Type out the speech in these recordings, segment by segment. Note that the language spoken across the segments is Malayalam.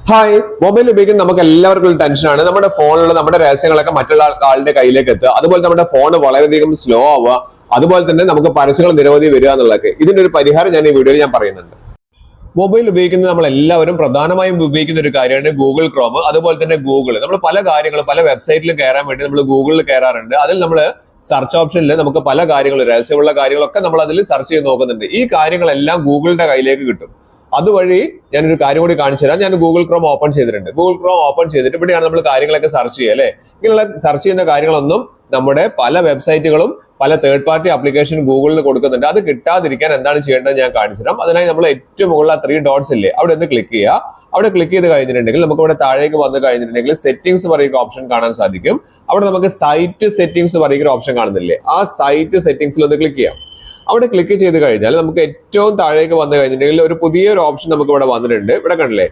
ഹായ്, മൊബൈൽ ഉപയോഗിക്കുന്ന നമുക്ക് എല്ലാവർക്കും ടെൻഷനാണ്. നമ്മുടെ ഫോണിലുള്ള നമ്മുടെ രഹസ്യങ്ങളൊക്കെ മറ്റുള്ള ആളുടെ കയ്യിലേക്ക് എത്തുക, അതുപോലെ നമ്മുടെ ഫോൺ വളരെയധികം സ്ലോ ആവുക, അതുപോലെ തന്നെ നമുക്ക് പരസ്യങ്ങൾ നിരവധി വരിക എന്നുള്ളതൊക്കെ. ഇതിന്റെ ഒരു പരിഹാരം ഞാൻ ഈ വീഡിയോയിൽ ഞാൻ പറയുന്നുണ്ട്. മൊബൈൽ ഉപയോഗിക്കുന്നത് നമ്മൾ എല്ലാവരും പ്രധാനമായും ഉപയോഗിക്കുന്ന ഒരു കാര്യമാണ് ഗൂഗിൾ ക്രോം, അതുപോലെ തന്നെ ഗൂഗിൾ. നമ്മൾ പല കാര്യങ്ങളും പല വെബ്സൈറ്റിലും കയറാൻ വേണ്ടി നമ്മൾ ഗൂഗിളിൽ കയറാറുണ്ട്. അതിൽ നമ്മൾ സെർച്ച് ഓപ്ഷനിൽ നമുക്ക് പല കാര്യങ്ങളും രഹസ്യമുള്ള കാര്യങ്ങളൊക്കെ നമ്മൾ അതിൽ സെർച്ച് ചെയ്ത് നോക്കുന്നുണ്ട്. ഈ കാര്യങ്ങളെല്ലാം ഗൂഗിളിന്റെ കയ്യിലേക്ക് കിട്ടും. അതുവഴി ഞാനൊരു കാര്യം കൂടി കാണിച്ചു തരാം. ഞാൻ ഗൂഗിൾ ക്രോം ഓപ്പൺ ചെയ്തിട്ടുണ്ട്. ഗൂഗിൾ ക്രോം ഓപ്പൺ ചെയ്തിട്ട് ഇവിടെയാണ് നമ്മൾ കാര്യങ്ങളൊക്കെ സെർച്ച് ചെയ്യുക അല്ലെ. ഇങ്ങനെയുള്ള സെർച്ച് ചെയ്യുന്ന കാര്യങ്ങളൊന്നും നമ്മുടെ പല വെബ്സൈറ്റുകളും പല തേർഡ് പാർട്ടി ആപ്ലിക്കേഷൻ ഗൂഗിളിൽ കൊടുക്കുന്നുണ്ട്. അത് കിട്ടാതിരിക്കാൻ എന്താണ് ചെയ്യേണ്ടത് ഞാൻ കാണിച്ചു തരാം. അതിനായി നമ്മൾ ഏറ്റവും മുകളിൽ 3 ഡോട്ട്സ് ഇല്ലേ, അവിടെ ഒന്ന് ക്ലിക്ക് ചെയ്യുക. അവിടെ ക്ലിക്ക് ചെയ്ത് കഴിഞ്ഞിട്ടുണ്ടെങ്കിൽ നമുക്ക് ഇവിടെ താഴേക്ക് വന്നു കഴിഞ്ഞിട്ടുണ്ടെങ്കിൽ സെറ്റിംഗ്സ് എന്ന് പറയുന്ന ഓപ്ഷൻ കാണാൻ സാധിക്കും. അവിടെ നമുക്ക് സൈറ്റ് സെറ്റിംഗ്സ് എന്ന് പറയുന്ന ഓപ്ഷൻ കാണുന്നില്ലേ, ആ സൈറ്റ് സെറ്റിംഗ്സിൽ ഒന്ന് ക്ലിക്ക് ചെയ്യാം. അവിടെ ക്ലിക്ക് ചെയ്ത് കഴിഞ്ഞാൽ നമുക്ക് ഏറ്റവും താഴേക്ക് വന്നു കഴിഞ്ഞിട്ടുണ്ടെങ്കിൽ ഒരു പുതിയൊരു ഓപ്ഷൻ നമുക്ക് ഇവിടെ വന്നിട്ടുണ്ട്. ഇവിടെ കണ്ടില്ലേ,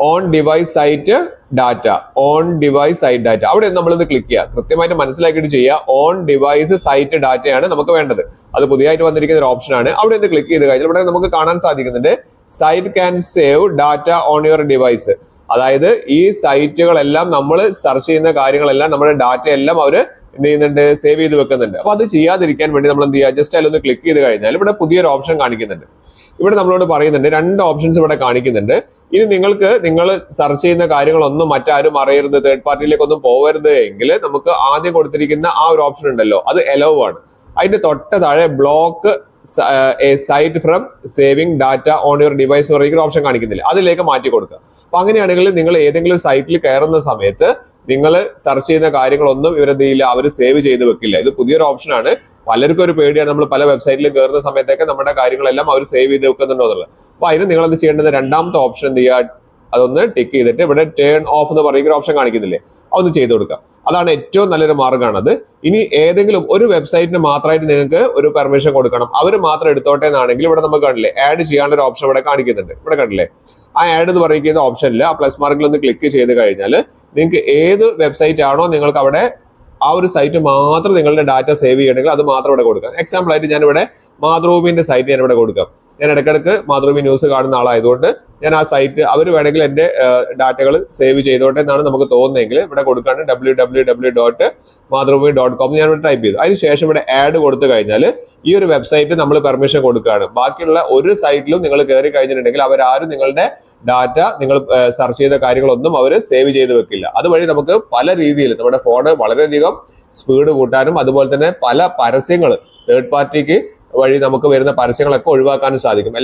on device site data, on device site data. അവിടെ നമ്മളിത് ക്ലിക്ക് ചെയ്യുക. കൃത്യമായിട്ട് മനസ്സിലാക്കിയിട്ട് ചെയ്യുക. ഓൺ ഡിവൈസ് സൈറ്റ് ഡാറ്റയാണ് നമുക്ക് വേണ്ടത്. അത് പുതിയതായിട്ട് വന്നിരിക്കുന്ന ഒരു ഓപ്ഷനാണ്. അവിടെ ഒന്ന് ക്ലിക്ക് ചെയ്ത് കഴിഞ്ഞാൽ ഇവിടെ നമുക്ക് കാണാൻ സാധിക്കുന്നുണ്ട് site can save data on your device. അതായത് ഈ സൈറ്റുകളെല്ലാം നമ്മൾ സെർച്ച് ചെയ്യുന്ന കാര്യങ്ങളെല്ലാം നമ്മുടെ ഡാറ്റ എല്ലാം അവർ എന്ത് ചെയ്യുന്നുണ്ട്, സേവ് ചെയ്ത് വെക്കുന്നുണ്ട്. അപ്പൊ അത് ചെയ്യാതിരിക്കാൻ വേണ്ടി നമ്മൾ എന്ത് ചെയ്യുക, ജസ്റ്റ് അതിലൊന്ന് ക്ലിക്ക് ചെയ്ത് കഴിഞ്ഞാൽ ഇവിടെ പുതിയൊരു ഓപ്ഷൻ കാണിക്കുന്നുണ്ട്. ഇവിടെ നമ്മളോട് പറയുന്നുണ്ട് 2 ഓപ്ഷൻസ് ഇവിടെ കാണിക്കുന്നുണ്ട്. ഇനി നിങ്ങൾ സെർച്ച് ചെയ്യുന്ന കാര്യങ്ങളൊന്നും മറ്റാരും അറിയരുത്, തേർഡ് പാർട്ടിയിലേക്കൊന്നും പോകരുത് എങ്കിൽ നമുക്ക് ആദ്യം കൊടുത്തിരിക്കുന്ന ആ ഒരു ഓപ്ഷൻ ഉണ്ടല്ലോ, അത് എലോ ആണ്. അതിന്റെ തൊട്ട താഴെ block a site from saving data on your device എന്ന് പറയുന്ന ഓപ്ഷൻ കാണിക്കുന്നില്ല, അതിലേക്ക് മാറ്റി കൊടുക്കുക. അപ്പൊ അങ്ങനെയാണെങ്കിൽ നിങ്ങൾ ഏതെങ്കിലും സൈറ്റിൽ കയറുന്ന സമയത്ത് നിങ്ങൾ സെർച്ച് ചെയ്യുന്ന കാര്യങ്ങളൊന്നും ഇവരെന്ത് ചെയ്യില്ല, അവർ സേവ് ചെയ്ത് വെക്കില്ല. ഇത് പുതിയൊരു ഓപ്ഷനാണ്. പലർക്കും ഒരു പേടിയാണ്, നമ്മൾ പല വെബ്സൈറ്റിലും കയറുന്ന സമയത്തൊക്കെ നമ്മുടെ കാര്യങ്ങളെല്ലാം അവർ സേവ് ചെയ്ത് വെക്കുന്നുണ്ടോ എന്നുള്ളത്. അപ്പൊ അതിന് നിങ്ങൾ എന്ത് ചെയ്യേണ്ടത്, രണ്ടാമത്തെ ഓപ്ഷൻ എന്ത് ചെയ്യുക, അതൊന്ന് ടിക്ക് ചെയ്തിട്ട് ഇവിടെ ടേൺ ഓഫ് എന്ന് പറയുന്ന ഓപ്ഷൻ കാണിക്കുന്നില്ലേ, അതൊന്ന് ചെയ്ത് കൊടുക്കുക. അതാണ് ഏറ്റവും നല്ലൊരു മാർഗ്ഗമാണത്. ഇനി ഏതെങ്കിലും ഒരു വെബ്സൈറ്റിന് മാത്രമായിട്ട് നിങ്ങൾക്ക് ഒരു പെർമിഷൻ കൊടുക്കണം, അവർ മാത്രം എടുത്തോട്ടെ എന്നാണെങ്കിൽ ഇവിടെ നമുക്ക് കണ്ടില്ലേ ആഡ് ചെയ്യാനുള്ള ഒരു ഓപ്ഷൻ ഇവിടെ കാണിക്കുന്നുണ്ട്. ഇവിടെ കണ്ടില്ലേ, ആ ആഡ് എന്ന് പറയുന്ന ഓപ്ഷനിൽ ആ പ്ലസ് മാർക്കിൽ ഒന്ന് ക്ലിക്ക് ചെയ്ത് കഴിഞ്ഞാൽ നിങ്ങൾക്ക് ഏത് വെബ്സൈറ്റ് ആണോ നിങ്ങൾക്ക് അവിടെ ആ ഒരു സൈറ്റ് മാത്രം നിങ്ങളുടെ ഡാറ്റ സേവ് ചെയ്യണമെങ്കിൽ അത് മാത്രം ഇവിടെ കൊടുക്കാം. എക്സാമ്പിൾ ആയിട്ട് ഞാനിവിടെ മാതൃഭൂമിന്റെ സൈറ്റ് ഞാൻ ഇവിടെ കൊടുക്കാം. ഞാൻ ഇടയ്ക്കിടയ്ക്ക് മാതൃഭൂമി ന്യൂസ് കാണുന്ന ആളായതുകൊണ്ട് ഞാൻ ആ സൈറ്റ് അവർ വേണമെങ്കിൽ എന്റെ ഡാറ്റകൾ സേവ് ചെയ്തോട്ടെ എന്നാണ് നമുക്ക് തോന്നുന്നതെങ്കിൽ ഇവിടെ കൊടുക്കാണ് www.മാതൃഭൂമി.com ഞാൻ ഇവിടെ ടൈപ്പ് ചെയ്തു. അതിനുശേഷം ഇവിടെ ആഡ് കൊടുത്തു കഴിഞ്ഞാൽ ഈ ഒരു വെബ്സൈറ്റ് നമ്മൾ പെർമിഷൻ കൊടുക്കുകയാണ്. ബാക്കിയുള്ള ഒരു സൈറ്റിലും നിങ്ങൾ കയറി കഴിഞ്ഞിട്ടുണ്ടെങ്കിൽ അവരാരും നിങ്ങളുടെ ഡാറ്റ നിങ്ങൾ സെർച്ച് ചെയ്ത കാര്യങ്ങളൊന്നും അവർ സേവ് ചെയ്ത് വെക്കില്ല. അതുവഴി നമുക്ക് പല രീതിയിൽ നമ്മുടെ ഫോൺ വളരെയധികം സ്പീഡ് കൂട്ടാനും അതുപോലെ തന്നെ പല പരസ്യങ്ങൾ തേർഡ് പാർട്ടിക്ക് വഴി നമുക്ക് വരുന്ന പരസ്യങ്ങളൊക്കെ ഒഴിവാക്കാനും സാധിക്കും.